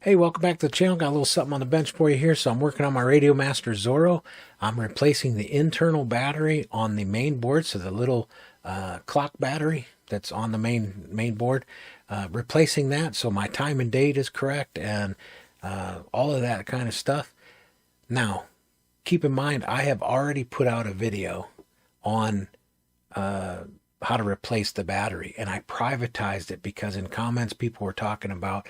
Hey, welcome back to the channel. Got a little something on the bench for you here. So I'm working on my Radiomaster Zorro. I'm replacing the internal battery on the main board. So the little clock battery that's on the main board. Replacing that so my time and date is correct and all of that kind of stuff. Now, keep in mind, I have already put out a video on how to replace the battery. And I privatized it because in comments people were talking about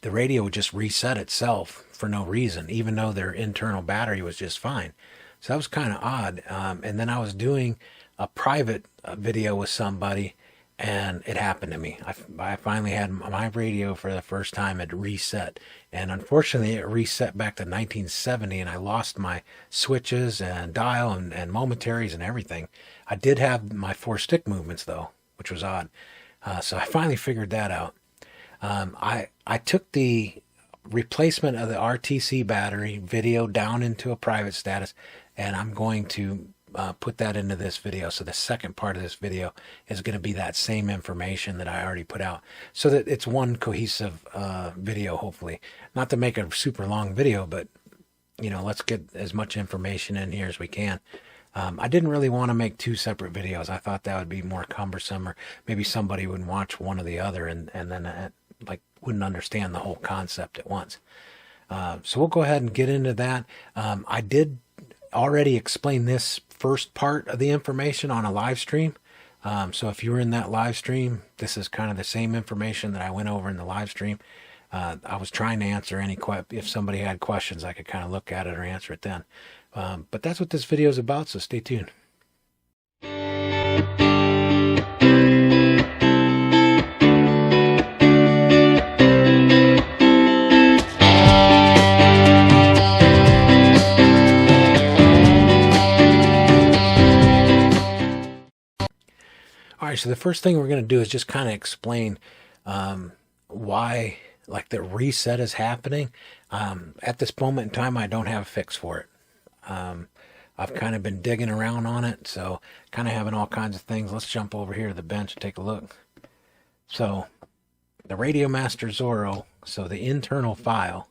the radio would just reset itself for no reason, even though their internal battery was just fine. So that was kind of odd. And then I was doing a private video with somebody, and it happened to me. I finally had my radio for the first time at reset. And unfortunately, it reset back to 1970, and I lost my switches and dial and momentaries and everything. I did have my 4 stick movements, though, which was odd. So I finally figured that out. I took the replacement of the RTC battery video down into a private status, and I'm going to put that into this video. So the second part of this video is going to be that same information that I already put out, so that it's one cohesive video, hopefully. Not to make a super long video, but you know, let's get as much information in here as we can. I didn't really want to make 2 separate videos. I thought that would be more cumbersome, or maybe somebody would watch one or the other and then like wouldn't understand the whole concept at once. So we'll go ahead and get into that. I did already explain this first part of the information on a live stream. So if you were in that live stream, this is kind of the same information that I went over in the live stream. I was trying to answer if somebody had questions, I could kind of look at it or answer it then. But that's what this video is about, so stay tuned. All right, so the first thing we're going to do is just kind of explain why like the reset is happening. At this moment in time, I don't have a fix for it. I've kind of been digging around on it, so kind of having all kinds of things. Let's jump over here to the bench and take a look. So the Radiomaster Zorro, so the internal file.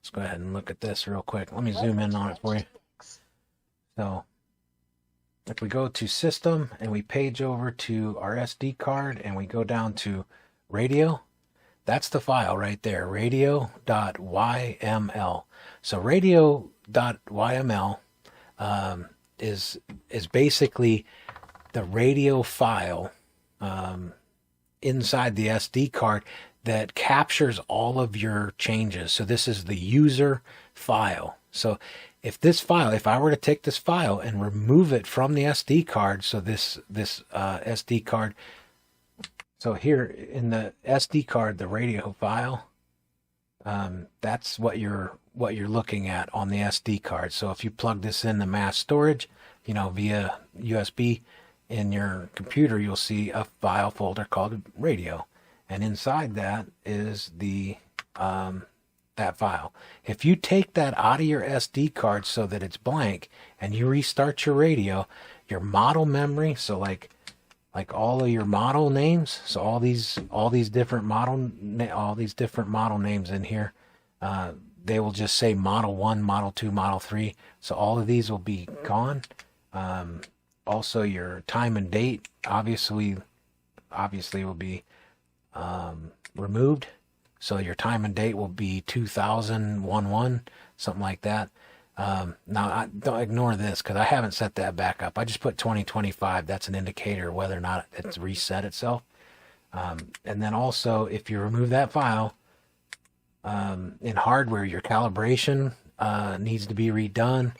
Let's go ahead and look at this real quick. Let me zoom in on it for you. So if we go to System and we page over to our SD card and we go down to Radio, that's the file right there, radio.yml. So radio.yml is basically the radio file inside the SD card that captures all of your changes. So this is the user file. So if I were to take this file and remove it from the SD card, so this SD card, so here in the SD card, the radio file, that's what you're looking at on the SD card. So if you plug this in the mass storage, you know, via USB in your computer, you'll see a file folder called radio, and inside that is the that file. If you take that out of your SD card so that it's blank and you restart your radio, your model memory, so like all of your model names, so all these different model names in here, they will just say Model 1, Model 2, Model 3. So all of these will be gone. Also, your time and date obviously will be removed. So your time and date will be 2011, something like that. Now, don't ignore this because I haven't set that back up. I just put 2025. That's an indicator whether or not it's reset itself. And then also, if you remove that file, in hardware, your calibration needs to be redone.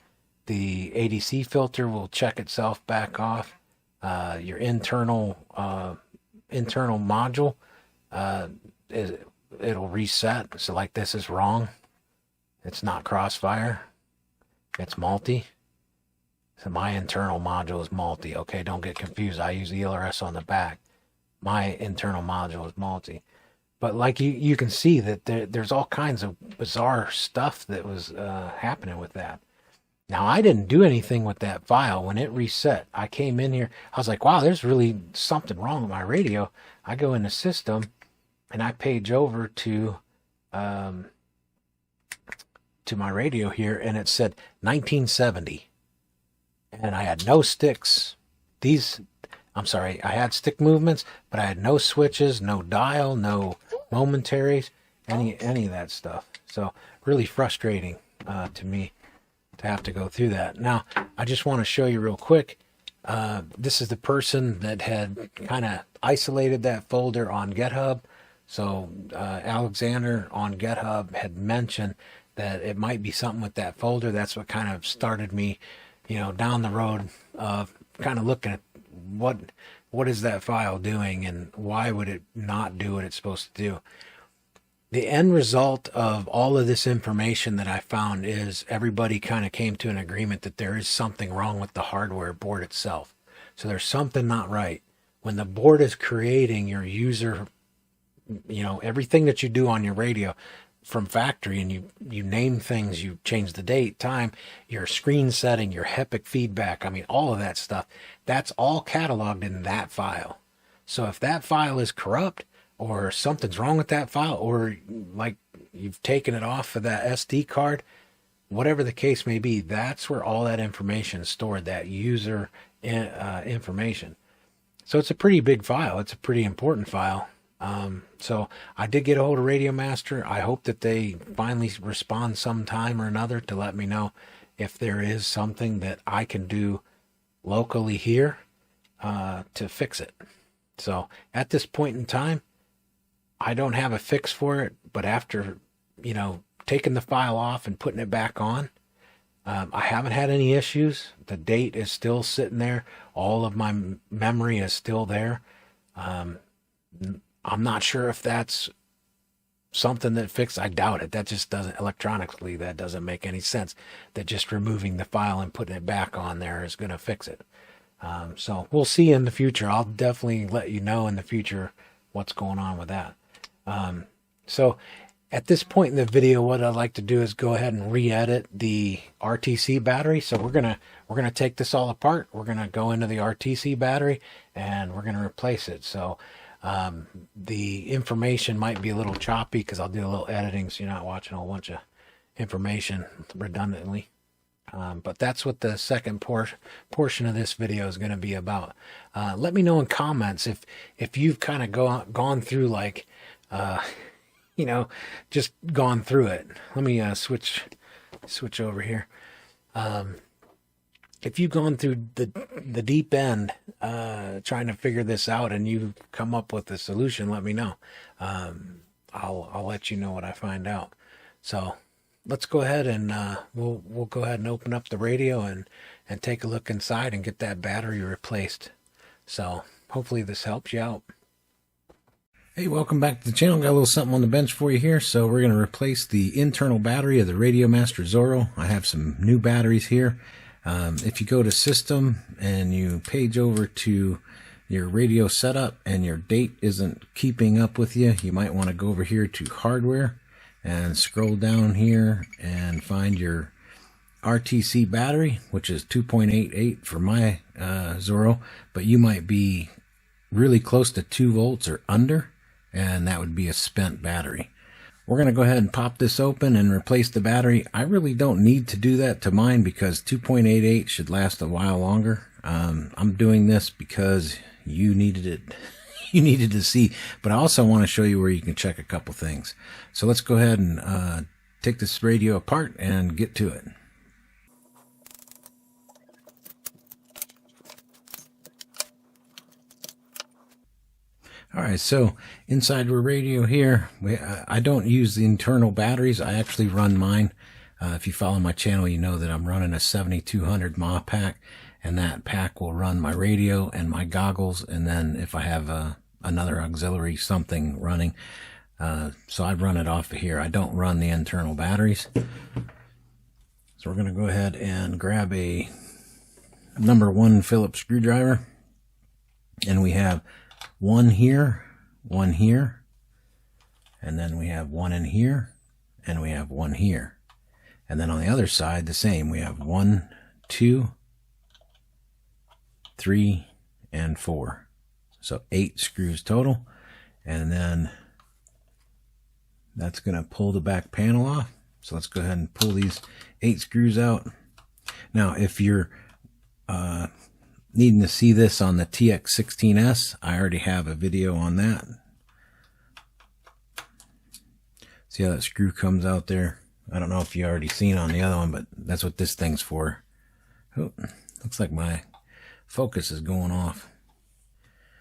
The ADC filter will check itself back off. Your internal module, it'll reset. So like this is wrong. It's not crossfire. It's multi. So my internal module is multi. Okay, don't get confused. I use the ELRS on the back. My internal module is multi. But like you can see that there's all kinds of bizarre stuff that was happening with that. Now, I didn't do anything with that file. When it reset, I came in here. I was like, wow, there's really something wrong with my radio. I go into System, and I page over to to my radio here, and it said 1970, and I had no sticks. I'm sorry, I had stick movements, but I had no switches, no dial, no momentaries, any of that stuff. So really frustrating to me to have to go through that. Now, I just want to show you real quick. This is the person that had kind of isolated that folder on GitHub. So Alexander on GitHub had mentioned that it might be something with that folder. That's what kind of started me, down the road of kind of looking at what is that file doing and why would it not do what it's supposed to do. The end result of all of this information that I found is everybody kind of came to an agreement that there is something wrong with the hardware board itself. So there's something not right. When the board is creating your user, everything that you do on your radio from factory, and you name things, you change the date, time, your screen setting, your HEPIC feedback, all of that stuff, that's all cataloged in that file. So if that file is corrupt, or something's wrong with that file, or like you've taken it off of that SD card, whatever the case may be, that's where all that information is stored, that user information. So it's a pretty big file. It's a pretty important file. So I did get a hold of Radiomaster. I hope that they finally respond sometime or another to let me know if there is something that I can do locally here to fix it. So at this point in time, I don't have a fix for it, but after, taking the file off and putting it back on, I haven't had any issues. The date is still sitting there. All of my memory is still there. I'm not sure if that's something that fixed. I doubt it. That just doesn't, electronically, that doesn't make any sense. That just removing the file and putting it back on there is going to fix it. So we'll see in the future. I'll definitely let you know in the future what's going on with that. So at this point in the video, what I'd like to do is go ahead and re-edit the RTC battery. So we're gonna take this all apart. We're gonna go into the RTC battery and we're gonna replace it. So the information might be a little choppy because I'll do a little editing so you're not watching a whole bunch of information redundantly. But that's what the second portion of this video is going to be about. Let me know in comments if you've kind of gone through like, just gone through it. Let me switch over here. If you've gone through the deep end trying to figure this out and you've come up with a solution, let me know. I'll let you know what I find out. So let's go ahead and we'll go ahead and open up the radio and take a look inside and get that battery replaced. So hopefully this helps you out. Hey, welcome back to the channel. Got a little something on the bench for you here. So we're going to replace the internal battery of the Radiomaster Zorro. I have some new batteries here. If you go to System and you page over to your radio setup and your date isn't keeping up with you, you might want to go over here to Hardware and scroll down here and find your RTC battery, which is 2.88 for my Zorro, but you might be really close to 2 volts or under, and that would be a spent battery. We're going to go ahead and pop this open and replace the battery. I really don't need to do that to mine because 2.88 should last a while longer. I'm doing this because you needed it. You needed to see, but I also want to show you where you can check a couple things. So let's go ahead and take this radio apart and get to it. All right, so inside the radio here, I don't use the internal batteries. I actually run mine. If you follow my channel, you know that I'm running a 7200 mAh pack, and that pack will run my radio and my goggles, and then if I have another auxiliary something running, so I run it off of here. I don't run the internal batteries. So we're going to go ahead and grab a number 1 Phillips screwdriver, and we have one here, and then we have one in here, and we have one here. And then on the other side, the same. We have 1, 2, 3, and 4. So 8 screws total. And then That's going to pull the back panel off. So let's go ahead and pull these 8 screws out. Now, if you're needing to see this on the TX16S, I already have a video on that. See how that screw comes out there? I don't know if you already seen on the other one, but that's what this thing's for. Oh, looks like my focus is going off.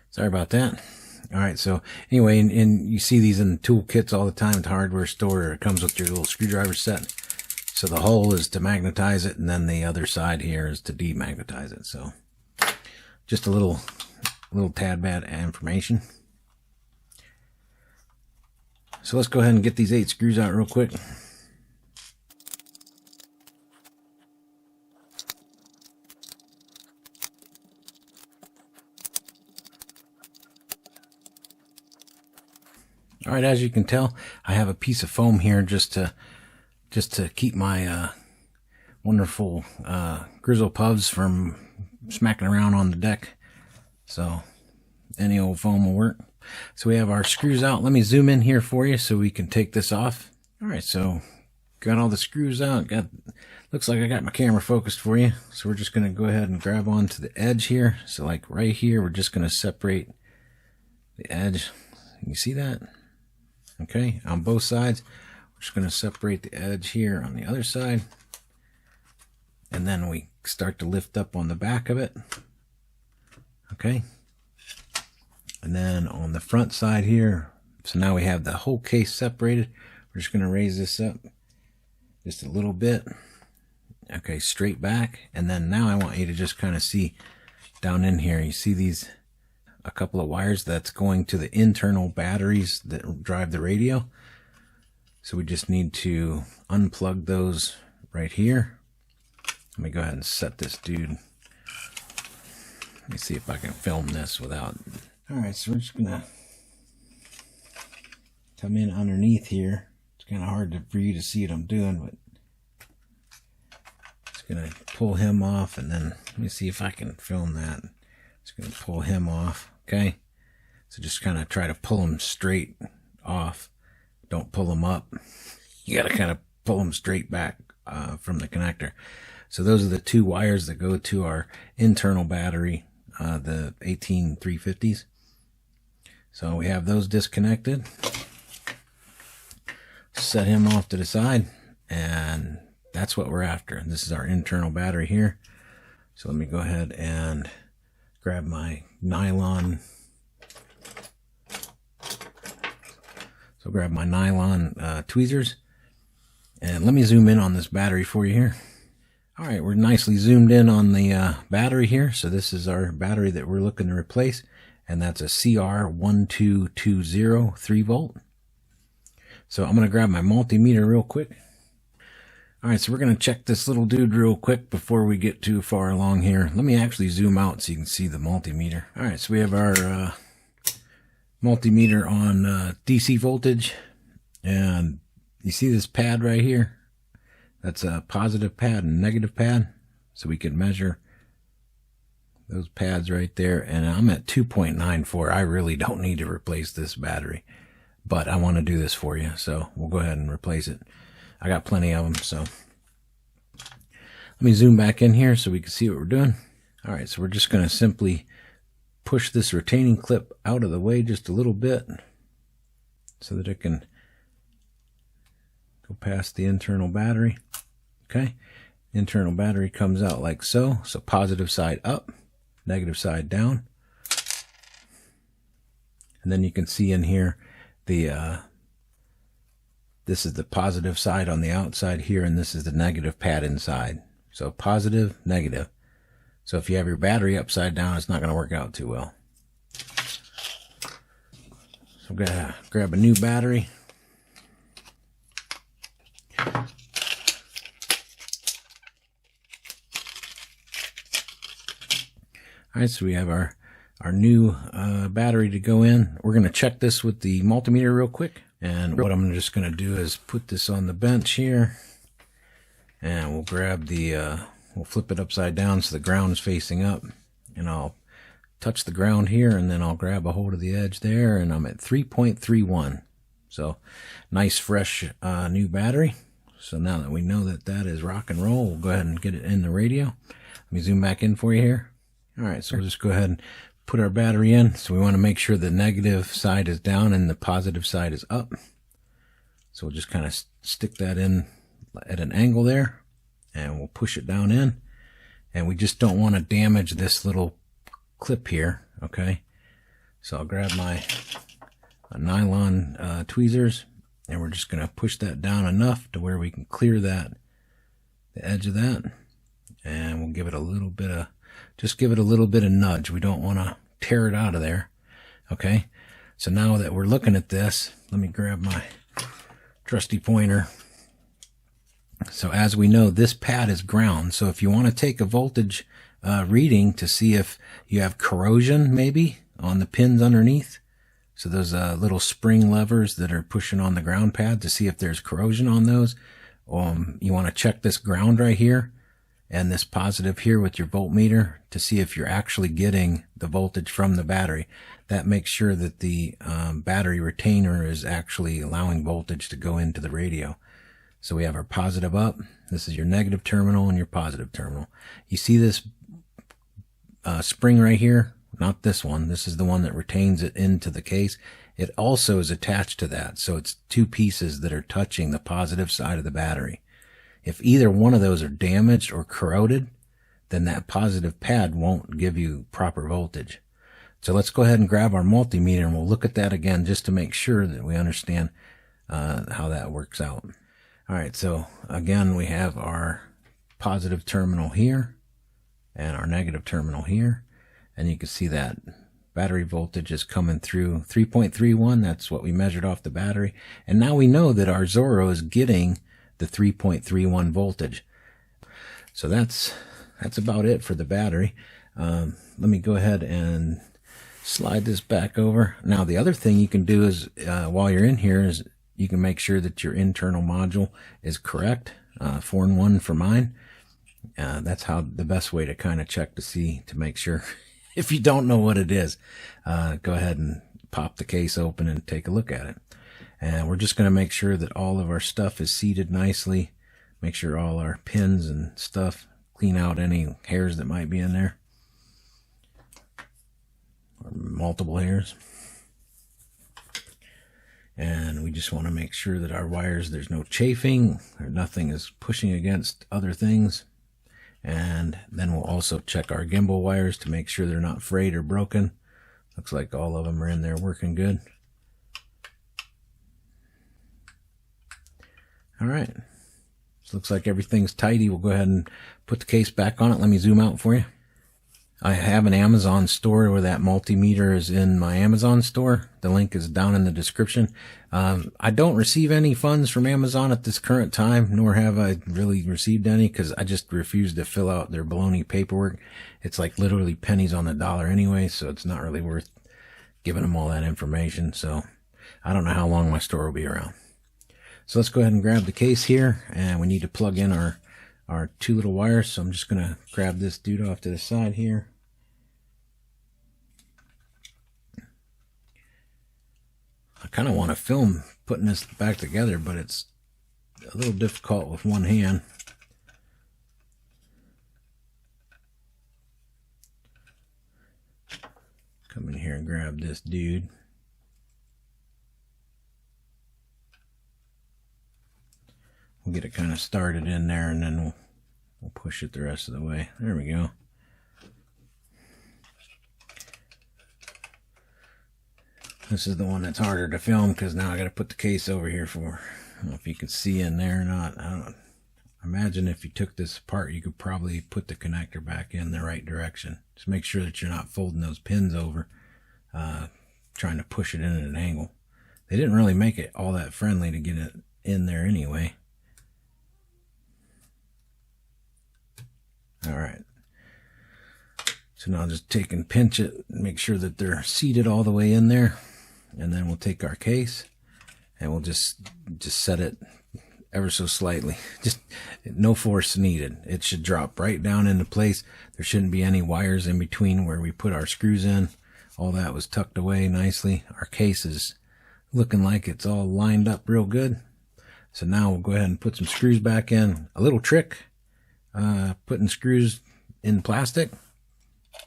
Sorry about that. All right, so anyway, and you see these in tool kits all the time at the hardware store. It comes with your little screwdriver set. So the hole is to magnetize it, and then the other side here is to demagnetize it. So just a little tad bit of information. So let's go ahead and get these 8 screws out real quick. All right, as you can tell, I have a piece of foam here just to keep my wonderful grizzle pubs from smacking around on the deck. So any old foam will work. So we have our screws out. Let me zoom in here for you so we can take this off. All right, so got all the screws out. Looks like I got my camera focused for you. So we're just going to go ahead and grab onto the edge here. So like right here, we're just going to separate the edge. You see that? Okay, on both sides. We're just going to separate the edge here on the other side. And then we start to lift up on the back of it. Okay. And then on the front side here, so now we have the whole case separated. We're just going to raise this up just a little bit. Okay, straight back. And then now I want you to just kind of see down in here. You see these, a couple of wires that's going to the internal batteries that drive the radio. So we just need to unplug those right here. Let me go ahead and set this dude. Let me see if I can film this without... Alright, so we're just going to come in underneath here. It's kind of hard for you to see what I'm doing, but just going to pull him off, and then let me see if I can film that. Just going to pull him off, okay? So just kind of try to pull him straight off. Don't pull him up. You got to kind of pull him straight back from the connector. So those are the 2 wires that go to our internal battery, the 18350s. So we have those disconnected. Set him off to the side, and that's what we're after. This is our internal battery here. So let me go ahead and grab my nylon. So grab my nylon tweezers, and let me zoom in on this battery for you here. All right, we're nicely zoomed in on the battery here. So this is our battery that we're looking to replace, and that's a CR1220 3-volt. So I'm going to grab my multimeter real quick. All right, so we're going to check this little dude real quick before we get too far along here. Let me actually zoom out so you can see the multimeter. All right, so we have our multimeter on DC voltage, and you see this pad right here? That's a positive pad and negative pad, so we can measure those pads right there. And I'm at 2.94. I really don't need to replace this battery, but I want to do this for you, so we'll go ahead and replace it. I got plenty of them, so let me zoom back in here so we can see what we're doing. All right, so we're just going to simply push this retaining clip out of the way just a little bit so that it can go past the internal battery. Okay, internal battery comes out like so. So positive side up, negative side down. And then you can see in here the this is the positive side on the outside here, and this is the negative pad inside. So positive, negative. So if you have your battery upside down, it's not going to work out too well. So I'm going to grab a new battery. All right, so we have our new battery to go in. We're going to check this with the multimeter real quick. And what I'm just going to do is put this on the bench here. And we'll grab the, we'll flip it upside down so the ground is facing up. And I'll touch the ground here, and then I'll grab a hold of the edge there, and I'm at 3.31. So nice, fresh, new battery. So now that we know that that is rock and roll, we'll go ahead and get it in the radio. Let me zoom back in for you here. All right, so we'll just go ahead and put our battery in. So we want to make sure the negative side is down and the positive side is up. So we'll just kind of stick that in at an angle there, and we'll push it down in. And we just don't want to damage this little clip here, okay? So I'll grab my nylon tweezers, and we're just going to push that down enough to where we can clear that, the edge of that, and we'll give it a little bit of, just give it a little bit of nudge. We don't want to tear it out of there, okay? So now that we're looking at this, let me grab my trusty pointer. So as we know, this pad is ground. So if you want to take a voltage reading to see if you have corrosion maybe on the pins underneath, so those little spring levers that are pushing on the ground pad, to see if there's corrosion on those, you want to check this ground right here and this positive here with your voltmeter to see if you're actually getting the voltage from the battery. That makes sure that the battery retainer is actually allowing voltage to go into the radio. So we have our positive up. This is your negative terminal and your positive terminal. You see this spring right here? Not this one. This is the one that retains it into the case. It also is attached to that. So it's two pieces that are touching the positive side of the battery. If either one of those are damaged or corroded, then that positive pad won't give you proper voltage. So let's go ahead and grab our multimeter, and we'll look at that again just to make sure that we understand how that works out. All right, so again, we have our positive terminal here and our negative terminal here. And you can see that battery voltage is coming through 3.31. That's what we measured off the battery. And now we know that our Zorro is getting the 3.31 voltage. So that's about it for the battery. Let me go ahead and slide this back over. Now, the other thing you can do is, while you're in here, is you can make sure that your internal module is correct. 4 and 1 for mine. That's how the best way to kind of check to see, to make sure. If you don't know what it is, go ahead and pop the case open and take a look at it. And we're just going to make sure that all of our stuff is seated nicely. Make sure all our pins and stuff, clean out any hairs that might be in there, or multiple hairs. And we just want to make sure that our wires, there's no chafing, or nothing is pushing against other things. And then we'll also check our gimbal wires to make sure they're not frayed or broken. Looks like all of them are in there working good. All right. So looks like everything's tidy. We'll go ahead and put the case back on it. Let me zoom out for you. I have an Amazon store where that multimeter is in my Amazon store. The link is down in the description. I don't receive any funds from Amazon at this current time, nor have I really received any, because I just refuse to fill out their baloney paperwork. It's like literally pennies on the dollar anyway, so it's not really worth giving them all that information. So I don't know how long my store will be around. So let's go ahead and grab the case here, and we need to plug in our two little wires. So I'm just going to grab this dude off to the side here. I kind of want to film putting this back together, but it's a little difficult with one hand. Come in here and grab this dude. We'll get it kind of started in there, and then we'll push it the rest of the way. There we go. This is the one that's harder to film, because now I got to put the case over here for, I don't know if you can see in there or not. I don't imagine if you took this apart, you could probably put the connector back in the right direction. Just make sure that you're not folding those pins over, trying to push it in at an angle. They didn't really make it all that friendly to get it in there anyway. All right. So now just take and pinch it and make sure that they're seated all the way in there. And then we'll take our case and we'll just set it ever so slightly. Just no force needed. It should drop right down into place. There shouldn't be any wires in between where we put our screws in. All that was tucked away nicely. Our case is looking like it's all lined up real good. So now we'll go ahead and put some screws back in. A little trick, putting screws in plastic.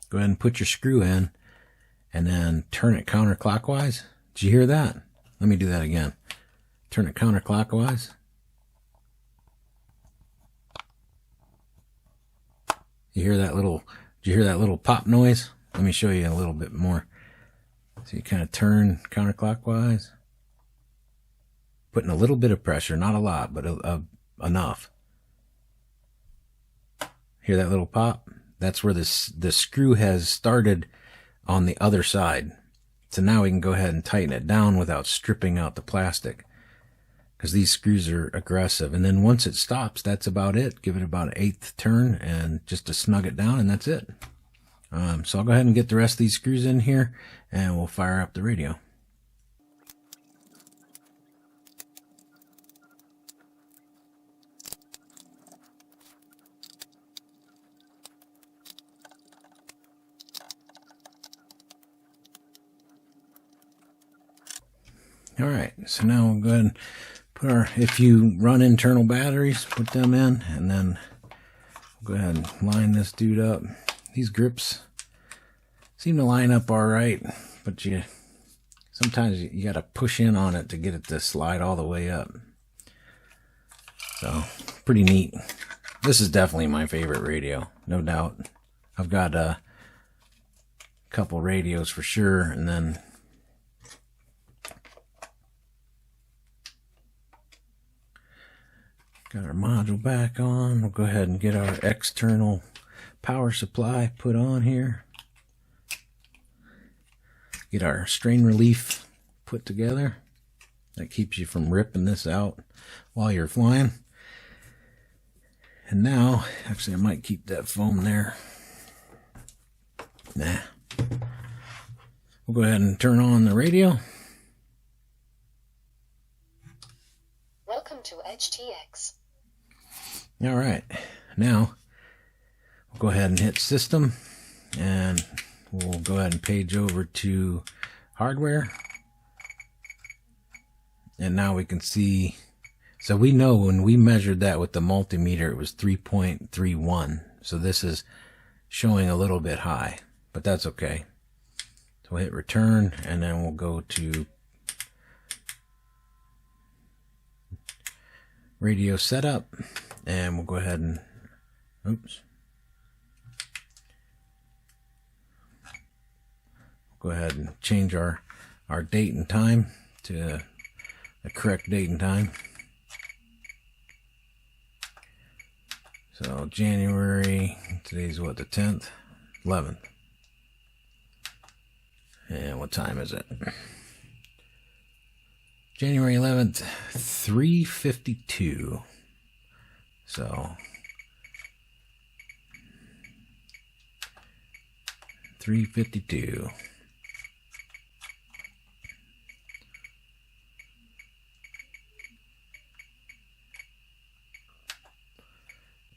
Go ahead and put your screw in and then turn it counterclockwise. Did you hear that? Let me do that again. Turn it counterclockwise. You hear that little, did you hear that little pop noise? Let me show you a little bit more. So you kind of turn counterclockwise. Putting a little bit of pressure, not a lot, but enough. Hear that little pop? That's where the screw has started on the other side. So now we can go ahead and tighten it down without stripping out the plastic, because these screws are aggressive. And then once it stops, that's about it. Give it about an 1/8 turn and just to snug it down, and that's it. So I'll go ahead and get the rest of these screws in here, and we'll fire up the radio. All right, so now we'll go ahead and put our, if you run internal batteries, put them in, and then we'll go ahead and line this dude up. These grips seem to line up all right, but sometimes you got to push in on it to get it to slide all the way up. So, pretty neat. This is definitely my favorite radio, no doubt. I've got a couple radios for sure, and then got our module back on. We'll go ahead and get our external power supply put on here. Get our strain relief put together. That keeps you from ripping this out while you're flying. And now, actually I might keep that foam there. Nah. We'll go ahead and turn on the radio. Welcome to HTX. All right, now we'll go ahead and hit system, and we'll go ahead and page over to hardware. And now we can see, so we know when we measured that with the multimeter, it was 3.31. So this is showing a little bit high, but that's okay. So we'll hit return, and then we'll go to radio setup, and we'll go ahead and, go ahead and change our date and time to the correct date and time. So January, today's what, the 10th? 11th. And what time is it? January 11th, 3:52. So 3:52.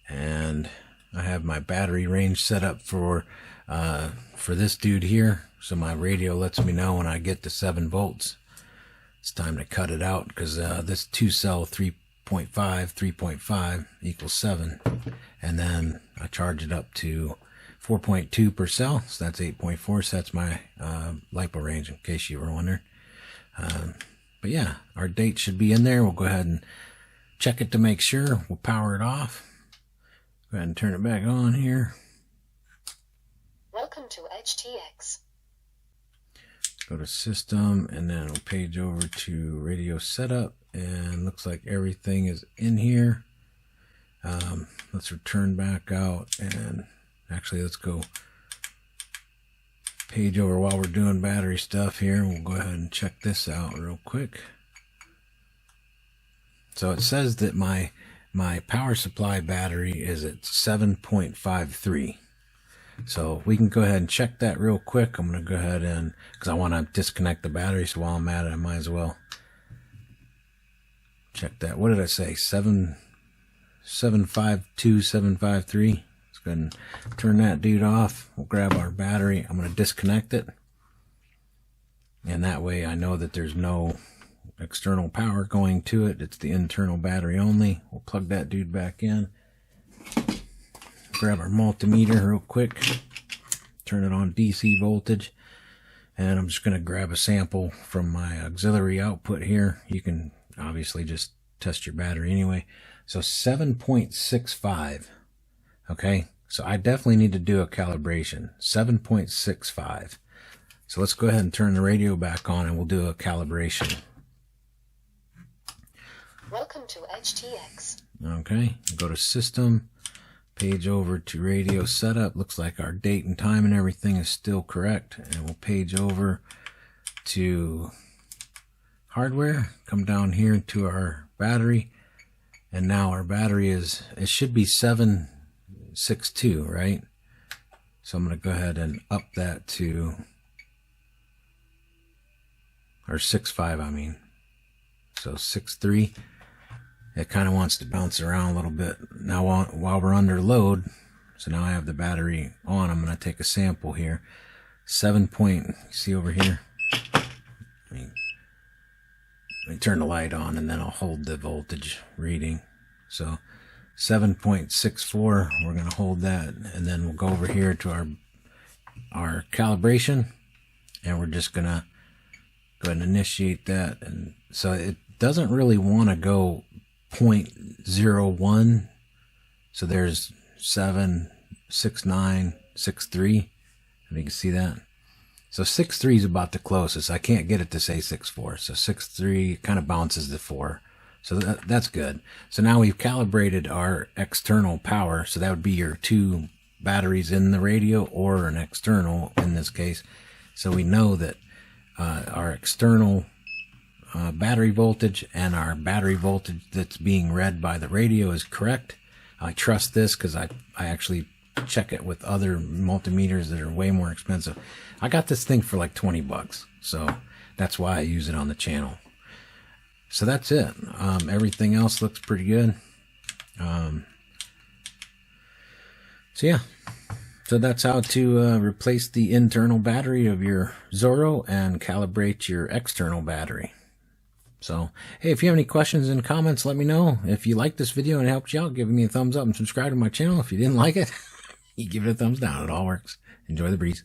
And I have my battery range set up for this dude here, so my radio lets me know when I get to 7 volts. It's time to cut it out, because this 2-cell 3.5 equals 7, and then I charge it up to 4.2 per cell, so that's 8.4. So that's my LiPo range, in case you were wondering. But yeah, our date should be in there. We'll go ahead and check it to make sure. We'll power it off. Go ahead and turn it back on here. Welcome to HTX. Go to system, and then we'll page over to radio setup, and looks like everything is in here. Let's return back out, and actually let's go page over while we're doing battery stuff here. We'll go ahead and check this out real quick. So it says that my power supply battery is at 7.53. So we can go ahead and check that real quick. I'm going to go ahead and, because I want to disconnect the battery, so while I'm at it, I might as well check that. What did I say? 752, 753. Let's go ahead and turn that dude off. We'll grab our battery. I'm going to disconnect it. And that way I know that there's no external power going to it. It's the internal battery only. We'll plug that dude back in. Grab our multimeter real quick. Turn it on DC voltage. And I'm just going to grab a sample from my auxiliary output here. You can obviously just test your battery anyway. So 7.65. Okay, so I definitely need to do a calibration. 7.65. So let's go ahead and turn the radio back on and we'll do a calibration. Welcome to HTX. Okay, go to System, page over to Radio Setup. Looks like our date and time and everything is still correct. And we'll page over to Hardware, come down here to our battery. And now our battery is, it should be 762, right? So I'm going to go ahead and up that to, or 6.5, I mean. So 6.3. It kind of wants to bounce around a little bit. Now while we're under load, so now I have the battery on, I'm going to take a sample here. 7 point, see over here? Let me turn the light on and then I'll hold the voltage reading. So 7.64, we're going to hold that, and then we'll go over here to our calibration, and we're just going to go ahead and initiate that. And so it doesn't really want to go 0.01. So there's 7, 6, 9, 6, 3. If you can see that. So 6.3 is about the closest. I can't get it to say 6.4. So 6.3 kind of bounces to 4. So that's good. So now we've calibrated our external power. So that would be your 2 batteries in the radio or an external in this case. So we know that our external battery voltage and our battery voltage that's being read by the radio is correct. I trust this because I actually check it with other multimeters that are way more expensive. I got this thing for like 20 bucks. So that's why I use it on the channel. So that's it. Everything else looks pretty good. So yeah. So that's how to replace the internal battery of your Zorro and calibrate your external battery. So, hey, if you have any questions and comments, let me know. If you like this video and it helped you out, give me a thumbs up and subscribe to my channel. If you didn't like it, you give it a thumbs down. It all works. Enjoy the breeze.